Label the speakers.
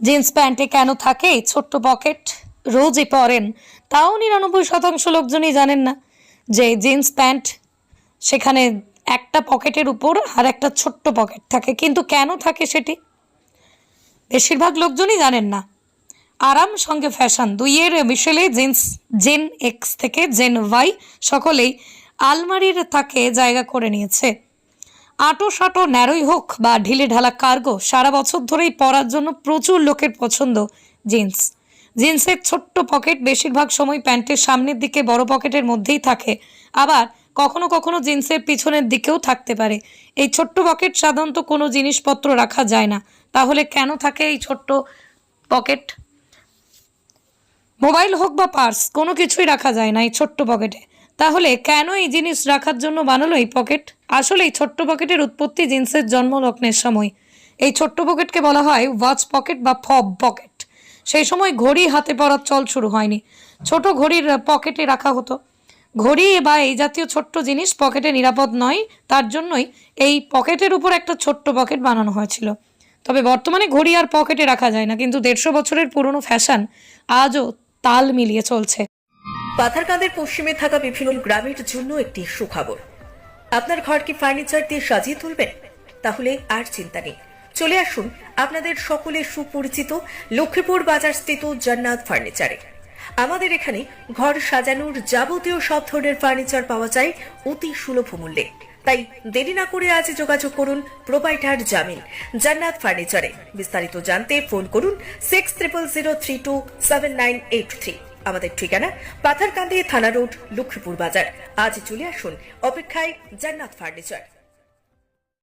Speaker 1: Jeans প্যান্টে কেন থাকে এই ছোট্ট পকেট? রোজই পরেন, তাও 99% লোকজনই জানেন না যে জিন্স প্যান্ট সেখানে একটা পকেটের উপর আর একটা ছোট্ট পকেট থাকে। কিন্তু কেন থাকে সেটি বেশিরভাগ লোকজনই জানেন না। আরাম সঙ্গে ফ্যাশন দুইয়ের মিশেলে জিন্স জেন এক্স থেকে জেন ওয়াই সকলেই আলমারির তাকে জায়গা করে নিয়েছে। আঁটো সাঁটো ন্যারোই হোক বা ঢিলে ঢালা কার্গো, সারা বছর ধরেই পরার জন্য প্রচুর লোকের পছন্দ জিন্স। জিন্সের ছোট্ট পকেট বেশিরভাগ সময় প্যান্টের সামনের দিকে বড় পকেটের মধ্যেই থাকে, আবার কখনো কখনো জিন্সের পিছনের দিকেও থাকতে পারে। এই ছোট্ট পকেট সাধারণত কোনো জিনিসপত্র রাখা যায় না। তাহলে কেন থাকে এই ছোট্ট পকেট? মোবাইল হোক বা পার্স, কোনো কিছুই রাখা যায় না এই ছোট্ট পকেটে। তাহলে কেন এই জিনিস রাখার জন্য বানালো এই পকেট? আসলে এই ছোট্ট পকেটের উৎপত্তি জিন্সের জন্মলগ্নের সময়। এই ছোট্ট পকেটকে বলা হয় ওয়াচ পকেট বা ফব পকেট। সেই সময় ঘড়ি হাতে পরার চল শুরু হয়নি, ছোট ঘড়ির পকেটে রাখা হতো। ঘড়ি বা এই জাতীয় ছোট্ট জিনিস পকেটে নিরাপদ নয়, তার জন্যই এই পকেটের উপর একটা ছোট্ট পকেট বানানো হয়েছিল। তবে বর্তমানে ঘড়ি আর পকেটে রাখা যায় না, কিন্তু 150 বছরের পুরনো ফ্যাশন আজও তাল মিলিয়ে চলছে।
Speaker 2: পাথারকান্দির পশ্চিমে থাকা বিভিন্ন গ্রামের জন্য একটি সুখবর। আপনার ঘরকে ফার্নিচার দিয়ে সাজিয়ে তুলবেন? তাহলে আর চিন্তা নেই, চলে আসুন আপনাদের সকলের সুপরিচিত লক্ষ্মীপুর বাজার স্থিত জান্নাত ফার্নিচারে। আমাদের এখানে ঘর সাজানোর যাবতীয় সব ধরনের ফার্নিচার পাওয়া যায় অতি সুলভ মূল্যে। তাই দেরি না করে আজ যোগাযোগ করুন প্রোপাইটার জামিল জান্নাত ফার্নিচারে। বিস্তারিত জানতে ফোন করুন 6000327983। আমাদের ঠিকানা পাথারকান্দি থানা রোড, লক্ষ্মীপুর বাজার। আজ চলে আসুন, অপেক্ষায় জান্নাত ফার্নিচার।